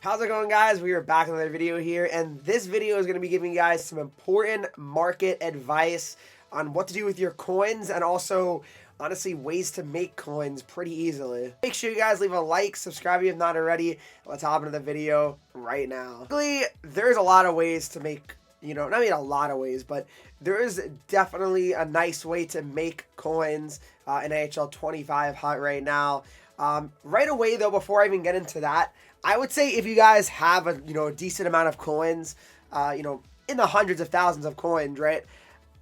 How's it going, guys? We are back with another video here, and this video is going to be giving you guys some important market advice on what to do with your coins and also, honestly, ways to make coins pretty easily. Make sure you guys leave a like, subscribe if you have not already. Let's hop into the video right now. Basically, there's a lot of ways to make, not a lot of ways, but there is definitely a nice way to make coins in NHL 25 hot right now. Right away, though, before I even get into that, I would say if you guys have a decent amount of coins, in the hundreds of thousands of coins, right?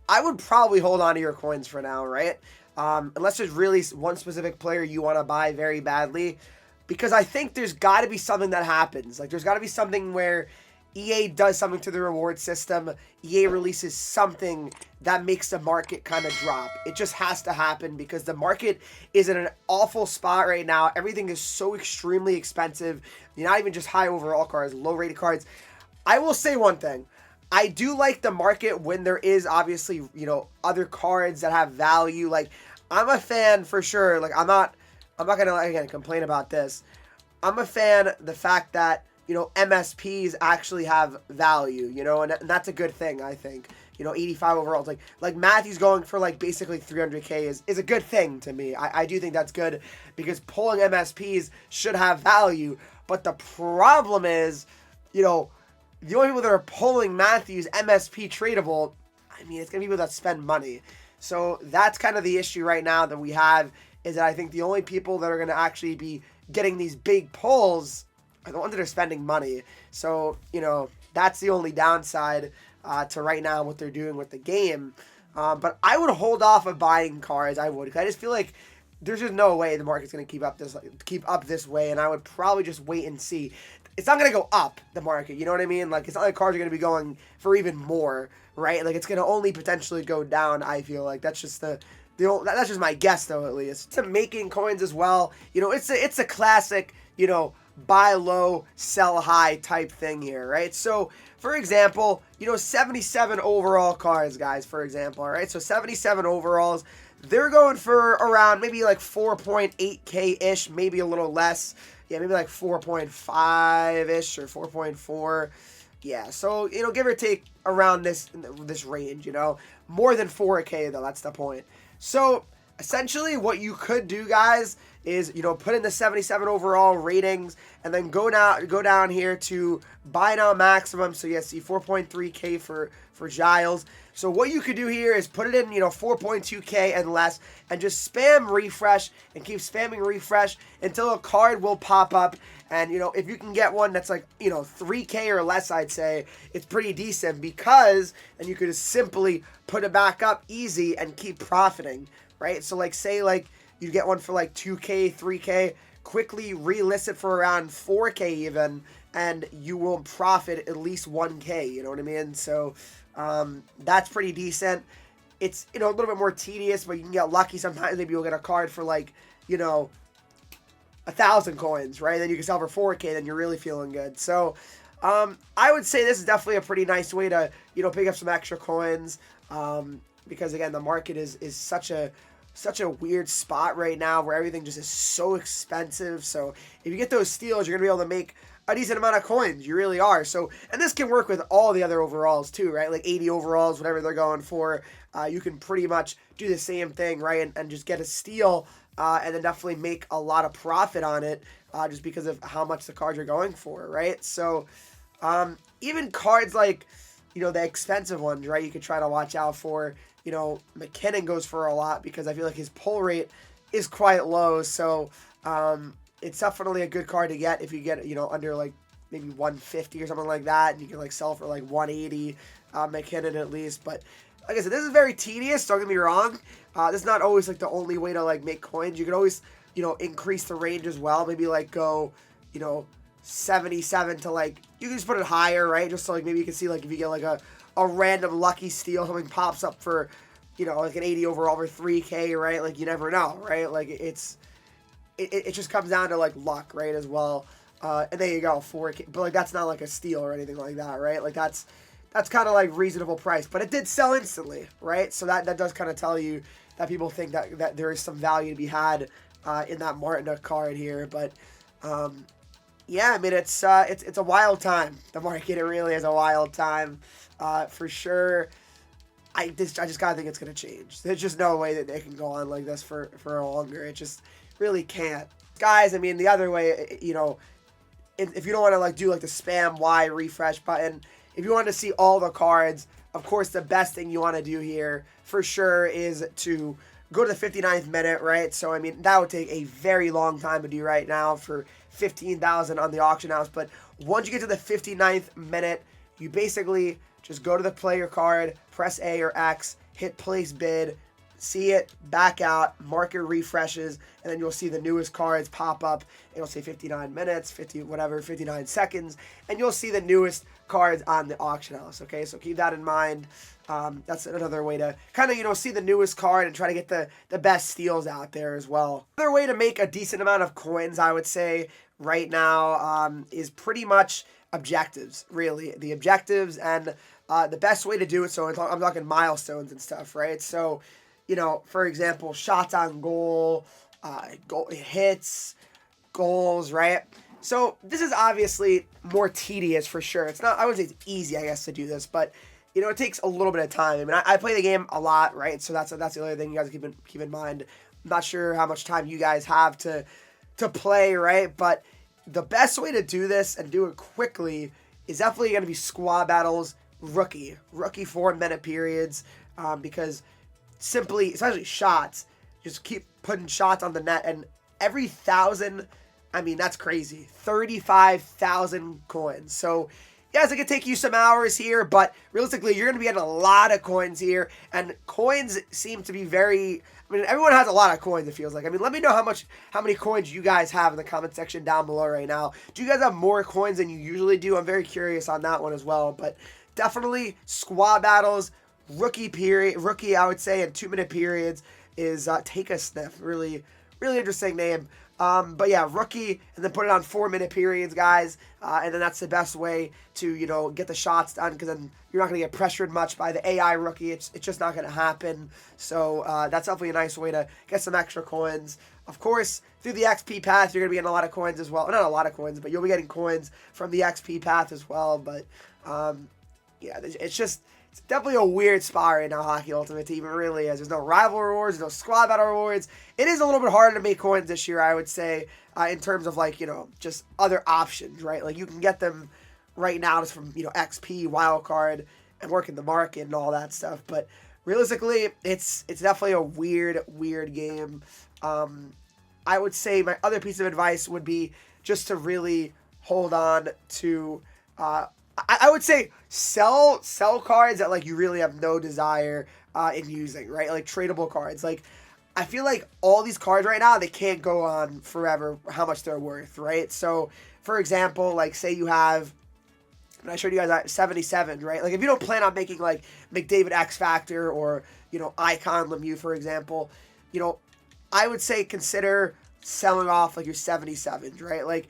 I would probably hold on to your coins for now, right? Unless there's really one specific player you want to buy very badly, because I think there's got to be something that happens. Like there's got to be something where EA does something to the reward system. EA releases something that makes the market kind of drop. It just has to happen because the market is in an awful spot right now. Everything is so extremely expensive. Not even just high overall cards, low rated cards. I will say one thing. I do like the market when there is obviously, other cards that have value. Like I'm a fan for sure. Like I'm not going to again complain about this. I'm a fan the fact that MSPs actually have value, and that's a good thing, I think. 85 overall. Like Matthews going for like basically 300K is a good thing to me. I do think that's good because pulling MSPs should have value. But the problem is, the only people that are pulling Matthews MSP tradable, it's going to be people that spend money. So that's kind of the issue right now that we have, is that I think the only people that are going to actually be getting these big pulls are the ones that are spending money. So, that's the only downside to right now what they're doing with the game. But I would hold off of buying cards. I would, because I just feel like there's just no way the market's going to keep up this way, and I would probably just wait and see. It's not going to go up, the market, you know what I mean? Like, it's not like cards are going to be going for even more, right? Like, it's going to only potentially go down, I feel like. That's just that's just my guess, though, at least. To making coins as well, it's a classic, buy low, sell high type thing here, right? So, for example, 77 overall cards, guys, for example, all right? So, 77 overalls, they're going for around maybe like 4.8K-ish, maybe a little less. Yeah, maybe like 4.5-ish or 4.4. Yeah, so, give or take around this range, More than 4K, though, that's the point. So, essentially, what you could do, guys, is, put in the 77 overall ratings and then go down here to buy now maximum. So, you see 4.3K for Giles. So, what you could do here is put it in, 4.2K and less and just spam refresh and keep spamming refresh until a card will pop up. And, if you can get one that's like, 3K or less, I'd say it's pretty decent because then you could just simply put it back up easy and keep profiting, right? So, like, say, like, you get one for like 2K, 3K, quickly relist it for around 4K even, and you will profit at least 1K, you know what I mean? So, that's pretty decent. It's, a little bit more tedious, but you can get lucky sometimes. Maybe you'll get a card for like, 1,000 coins, right? Then you can sell for 4K, then you're really feeling good. So, I would say this is definitely a pretty nice way to, pick up some extra coins, because again, the market is such a weird spot right now where everything just is so expensive. So if you get those steals, you're going to be able to make a decent amount of coins. You really are. So, and this can work with all the other overalls too, right? Like 80 overalls, whatever they're going for. You can pretty much do the same thing, right? And just get a steal and then definitely make a lot of profit on it just because of how much the cards are going for, right? So even cards like, the expensive ones, right? You could try to watch out for. McKinnon goes for a lot because I feel like his pull rate is quite low. So, it's definitely a good card to get if you get, under like maybe 150 or something like that. And you can like sell for like 180, McKinnon at least. But like I said, this is very tedious. Don't get me wrong. This is not always like the only way to like make coins. You can always, increase the range as well. Maybe like go, 77 to like, you can just put it higher, right? Just so like maybe you can see like if you get like a random lucky steal, something pops up for, like an 80 overall for 3K, right? Like, you never know, right? Like, it just comes down to, like, luck, right, as well. And there you go, 4K. But, like, that's not, like, a steal or anything like that, right? Like, that's kind of, like, reasonable price. But it did sell instantly, right? So that does kind of tell you that people think that there is some value to be had in that Martina card here. But yeah, I mean, it's a wild time. The market, it really is a wild time, for sure. I just gotta think it's gonna change. There's just no way that they can go on like this for longer. It just really can't, guys. I mean, the other way, you know, if you don't want to like do like the spam Y refresh button, if you want to see all the cards, of course, the best thing you want to do here for sure is to go to the 59th minute, right? So, I mean, that would take a very long time to do right now for 15,000 on the auction house. But once you get to the 59th minute, you basically just go to the player card, press A or X, hit place bid, see it, back out, market refreshes, and then you'll see the newest cards pop up. It'll say 59 minutes, 50, whatever, 59 seconds, and you'll see the newest cards on the auction house, okay? So keep that in mind. That's another way to kind of, you know, see the newest card and try to get the best steals out there as well. Another way to make a decent amount of coins, I would say, right now is pretty much objectives, really. The objectives and the best way to do it, so I'm talking milestones and stuff, right? So, you know, for example, shots on goal, goal hits, goals, right? So this is obviously more tedious for sure. It's not, I wouldn't say it's easy, I guess, to do this, but you know, it takes a little bit of time. I mean, I play the game a lot, right? So that's the other thing you guys keep in mind. I'm not sure how much time you guys have to play, right? But the best way to do this and do it quickly is definitely going to be squad battles, rookie 4-minute periods, because simply, especially shots, just keep putting shots on the net, and every 1,000, I mean, that's crazy, 35,000 coins. So yes, it could take you some hours here, but realistically, you're going to be getting a lot of coins here, and coins seem to be very, I mean, everyone has a lot of coins, it feels like. I mean, let me know how many coins you guys have in the comment section down below right now. Do you guys have more coins than you usually do? I'm very curious on that one as well, but definitely squad battles, rookie, I would say, in 2-minute periods is Take a Sniff. Really, really interesting name. But yeah, rookie, and then put it on 4-minute periods, guys. And then that's the best way to, you know, get the shots done, because then you're not going to get pressured much by the AI rookie. It's just not going to happen. So that's definitely a nice way to get some extra coins. Of course, through the XP path, you're going to be getting a lot of coins as well. Not a lot of coins, but you'll be getting coins from the XP path as well. But yeah, it's definitely a weird spot right now, Hockey Ultimate Team. It really is. There's no rival rewards, there's no squad battle rewards. It is a little bit harder to make coins this year, I would say, in terms of, like, you know, just other options, right? Like, you can get them right now just from, you know, XP, wildcard, and working the market and all that stuff. But realistically, it's definitely a weird game. I would say my other piece of advice would be just to really hold on to I would say sell cards that, like, you really have no desire in using, right? Like tradable cards. Like, I feel like all these cards right now, they can't go on forever how much they're worth, right? So, for example, like, say you have, and I showed you guys that 77, right? Like, if you don't plan on making, like, McDavid X Factor or, you know, Icon Lemieux, for example, you know, I would say consider selling off, like, your 77s, right? Like,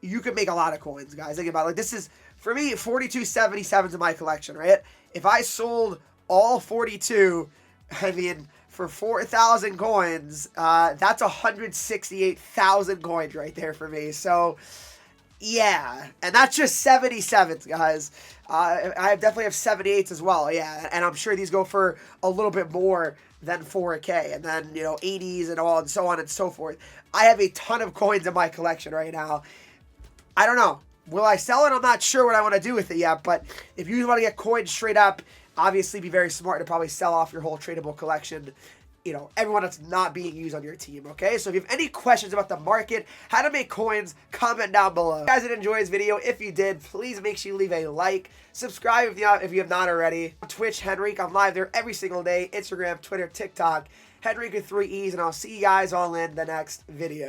you could make a lot of coins, guys. Think about it. Like, this is, for me, 42 77s in my collection, right? If I sold all 42, I mean, for 4,000 coins, that's 168,000 coins right there for me. So, yeah, and that's just 77s, guys. I definitely have 78s as well, yeah, and I'm sure these go for a little bit more than 4K, and then, you know, 80s and all, and so on and so forth. I have a ton of coins in my collection right now. I don't know. Will I sell it? I'm not sure what I want to do with it yet, but if you want to get coins straight up, obviously be very smart to probably sell off your whole tradable collection, you know, everyone that's not being used on your team, okay? So if you have any questions about the market, how to make coins, comment down below. If you guys did enjoy this video, if you did, please make sure you leave a like, subscribe if you have not already. Twitch, Henreek, I'm live there every single day, Instagram, Twitter, TikTok, Henreek with 3 E's, and I'll see you guys all in the next video.